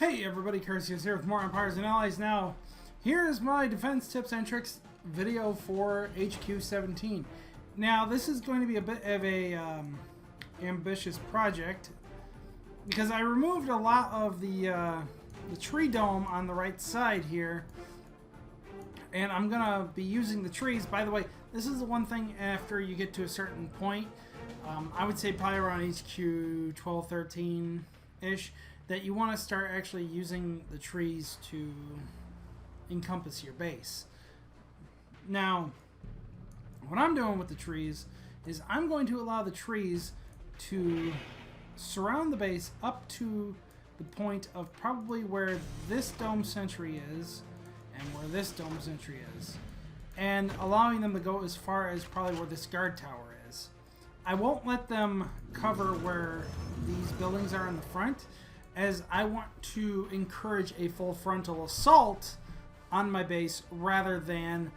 Hey everybody, Curseus here with more Empires and Allies. Now, here's my defense tips and tricks video for HQ17. Now, this is going to be a bit of a ambitious project because I removed a lot of the tree dome on the right side here, and I'm gonna be using the trees. By the way, this is the one thing after you get to a certain point, I would say probably around HQ 12, 13-ish, that you want to start actually using the trees to encompass your base. Now, what I'm doing with the trees is I'm going to allow the trees to surround the base up to the point of probably where this dome sentry is and where this dome sentry is, and allowing them to go as far as probably where this guard tower is. I won't let them cover where these buildings are in the front, as I want to encourage a full frontal assault on my base rather than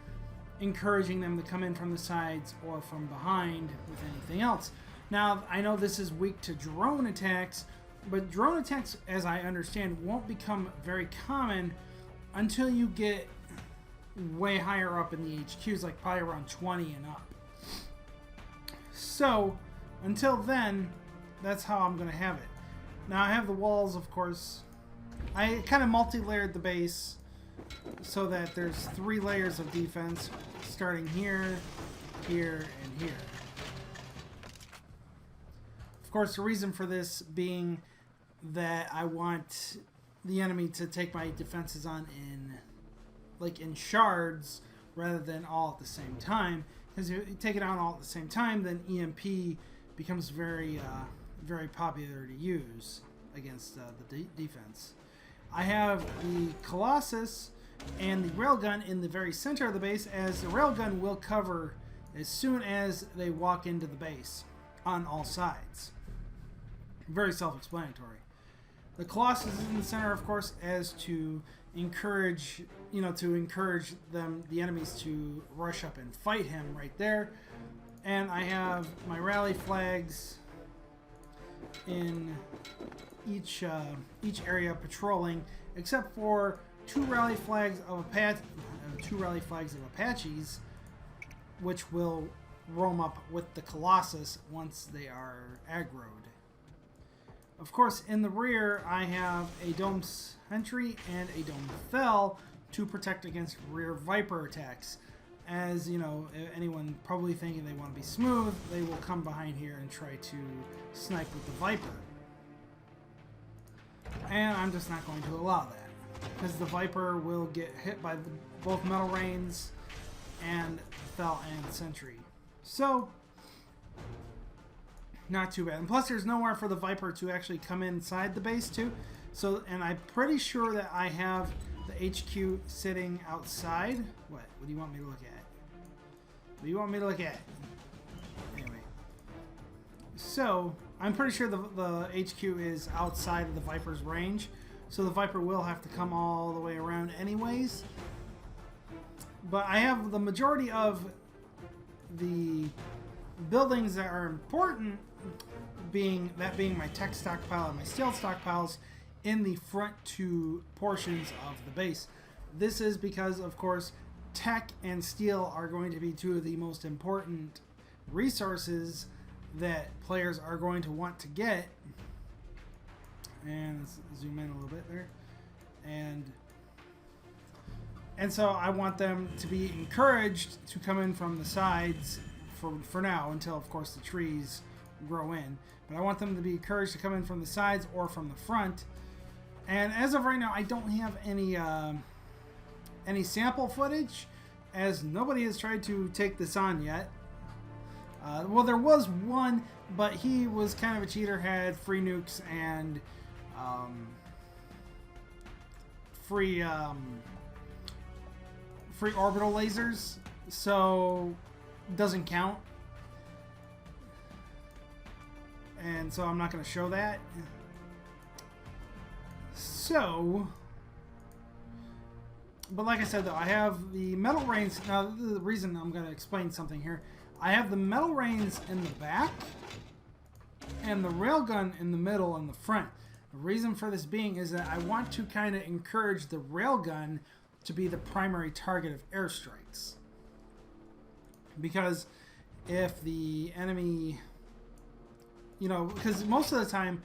encouraging them to come in from the sides or from behind with anything else. Now, I know this is weak to drone attacks, but drone attacks, as I understand, won't become very common until you get way higher up in the HQs, like probably around 20 and up. So, until then, that's how I'm going to have it. Now, I have the walls, of course. I kind of multi-layered the base so that there's 3 layers of defense, starting here, here, and here. Of course, the reason for this being that I want the enemy to take my defenses on in shards rather than all at the same time. Because if you take it on all at the same time, then EMP becomes very popular to use against the defense. I have the Colossus and the railgun in the very center of the base, as the railgun will cover as soon as they walk into the base on all sides. Very self-explanatory. The Colossus is in the center, of course, as to encourage, the enemies to rush up and fight him right there. And I have my rally flags in each area patrolling, except for 2 rally flags of Apaches, which will roam up with the Colossus once they are aggroed. Of course, in the rear, I have a Dome Sentry and a Dome Fell to protect against rear Viper attacks. As you know, anyone probably thinking they want to be smooth, they will come behind here and try to snipe with the Viper. And I'm just not going to allow that, because the Viper will get hit by both Metal Rains and Fell and Sentry. So, not too bad. And plus, there's nowhere for the Viper to actually come inside the base too. So, and I'm pretty sure that I have the HQ sitting outside. What do you want me to look at? What do you want me to look at? Anyway. So, I'm pretty sure the HQ is outside of the Viper's range. So the Viper will have to come all the way around anyways. But I have the majority of the buildings that are important being my tech stockpile and my steel stockpiles in the front 2 portions of the base. This is because, of course, tech and steel are going to be 2 of the most important resources that players are going to want to get. And let's zoom in a little bit there. And so I want them to be encouraged to come in from the sides for now, until, of course, the trees grow in. But I want them to be encouraged to come in from the sides or from the front. And as of right now, I don't have any sample footage, as nobody has tried to take this on yet. Well, there was one, but he was kind of a cheater, had free nukes and free orbital lasers, so doesn't count. And so I'm not going to show that. So, but like I said, though, I have the Metal Rains. Now, the reason I'm going to explain something here, I have the Metal Rains in the back and the railgun in the middle and the front. The reason for this being is that I want to kind of encourage the railgun to be the primary target of airstrikes. Because if the enemy, you know, because most of the time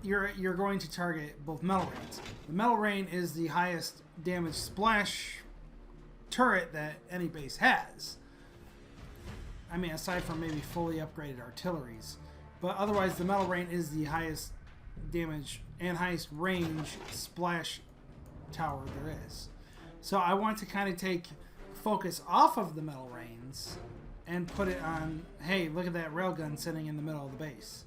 you're going to target both metal rains. The metal rain is the highest damage splash turret that any base has. I mean, aside from maybe fully upgraded artilleries. But otherwise, the metal rain is the highest damage and highest range splash tower there is. So I want to kind of take focus off of the metal rains and put it on, hey, look at that railgun sitting in the middle of the base.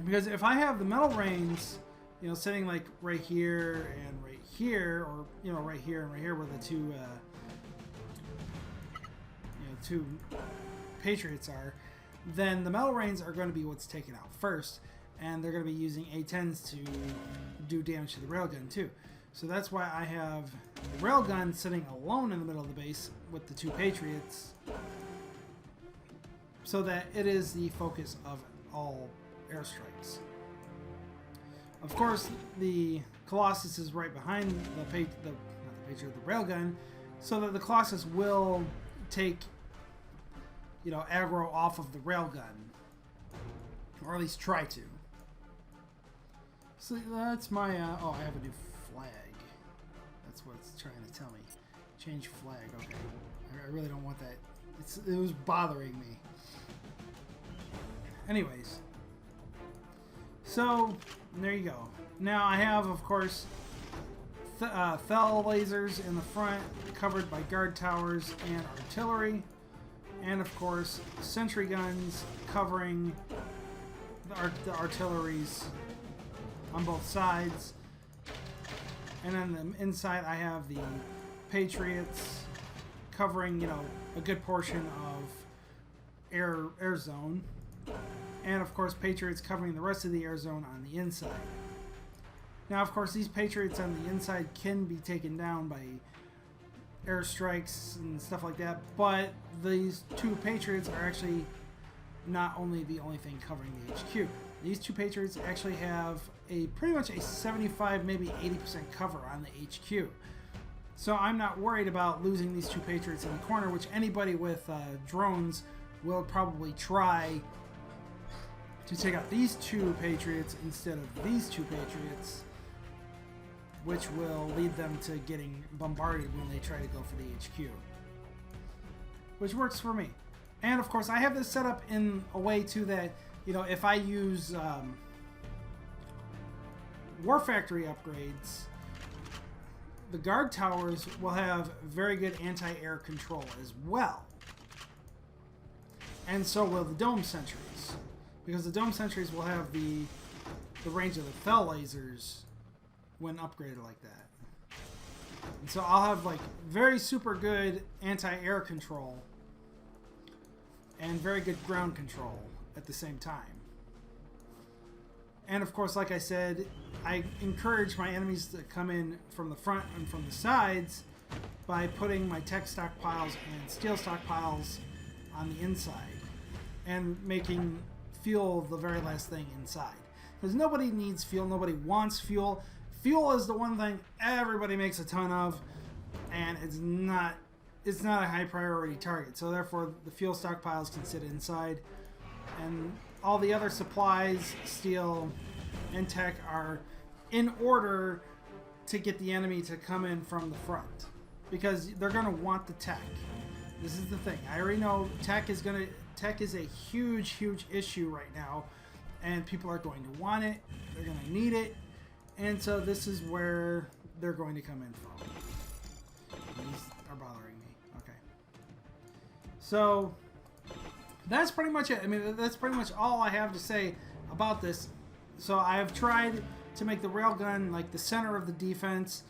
Because if I have the metal rains, you know, sitting like right here and right here, or, you know, right here and right here where the two Patriots are, then the metal rains are going to be what's taken out first, and they're going to be using A10s to do damage to the railgun too. So that's why I have the railgun sitting alone in the middle of the base with the two Patriots, so that it is the focus of all airstrikes. Of course, the Colossus is right behind the railgun, so that the Colossus will take, you know, aggro off of the railgun, or at least try to. So that's my oh, I have a new flag. That's what it's trying to tell me. Change flag. Okay, I really don't want that. It was bothering me. Anyways, so there you go. Now I have, of course, Fel lasers in the front, covered by guard towers and artillery, and of course sentry guns covering the artilleries on both sides. And on the inside I have the Patriots covering, you know, a good portion of air zone, and of course Patriots covering the rest of the air zone on the inside. Now, of course, these Patriots on the inside can be taken down by airstrikes and stuff like that, but these two Patriots are actually not only the only thing covering the HQ. These two Patriots actually have a pretty much a 75, maybe 80% cover on the HQ. So I'm not worried about losing these two Patriots in the corner, which anybody with drones will probably try to take out these two Patriots instead of these two Patriots, which will lead them to getting bombarded when they try to go for the HQ. Which works for me. And of course I have this set up in a way too that, you know, if I use War Factory upgrades, the guard towers will have very good anti-air control as well. And so will the dome sentries. Because the dome sentries will have the range of the Fel lasers when upgraded like that. And so I'll have like very super good anti-air control and very good ground control at the same time. And of course, like I said, I encourage my enemies to come in from the front and from the sides by putting my tech stockpiles and steel stockpiles on the inside and making fuel the very last thing inside. Because nobody needs fuel, nobody wants fuel. Fuel is the one thing everybody makes a ton of, and it's not a high priority target. So therefore, the fuel stockpiles can sit inside, and all the other supplies, steel, and tech are in order to get the enemy to come in from the front, because they're going to want the tech. This is the thing. I already know tech is a huge issue right now, and people are going to want it. They're going to need it. And so this is where they're going to come in from. These are bothering me. Okay. So that's pretty much it. I mean, that's pretty much all I have to say about this. So I have tried to make the railgun like the center of the defense,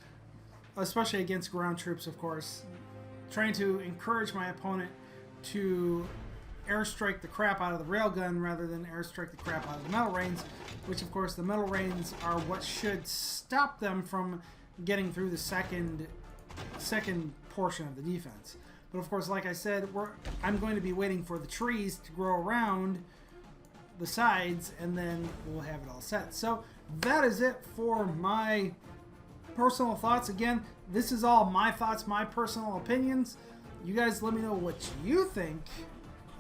especially against ground troops, of course. Trying to encourage my opponent to airstrike the crap out of the railgun rather than airstrike the crap out of the metal rains, which of course the metal rains are what should stop them from getting through the second portion of the defense. But of course, like I said, I'm going to be waiting for the trees to grow around the sides, and then we'll have it all set. So that is it for my personal thoughts. Again, this is all my thoughts, my personal opinions. You guys let me know what you think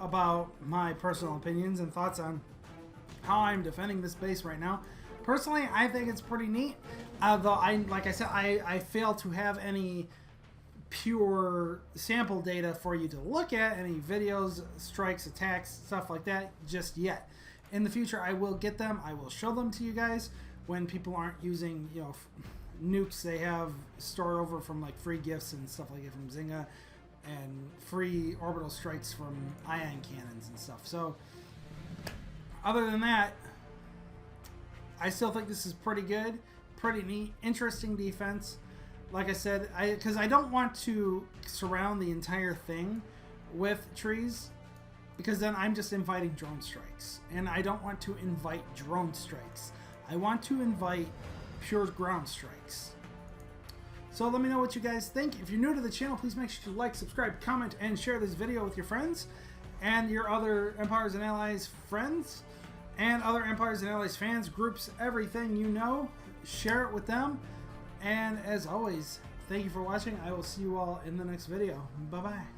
about my personal opinions and thoughts on how I'm defending this base right now. Personally, I think it's pretty neat. Though, like I said, I fail to have any pure sample data for you to look at, any videos, strikes, attacks, stuff like that, just yet. In the future, I will get them. I will show them to you guys when people aren't using, you know, nukes they have stored over from like free gifts and stuff like that from Zynga, and free orbital strikes from ion cannons and stuff. So, other than that, I still think this is pretty good, pretty neat, interesting defense. Like I said, because I don't want to surround the entire thing with trees, because then I'm just inviting drone strikes. And I don't want to invite drone strikes. I want to invite pure ground strikes. So let me know what you guys think. If you're new to the channel, please make sure to like, subscribe, comment, and share this video with your friends and your other Empires and Allies friends and other Empires and Allies fans, groups, everything you know. Share it with them. And as always, thank you for watching. I will see you all in the next video. Bye-bye.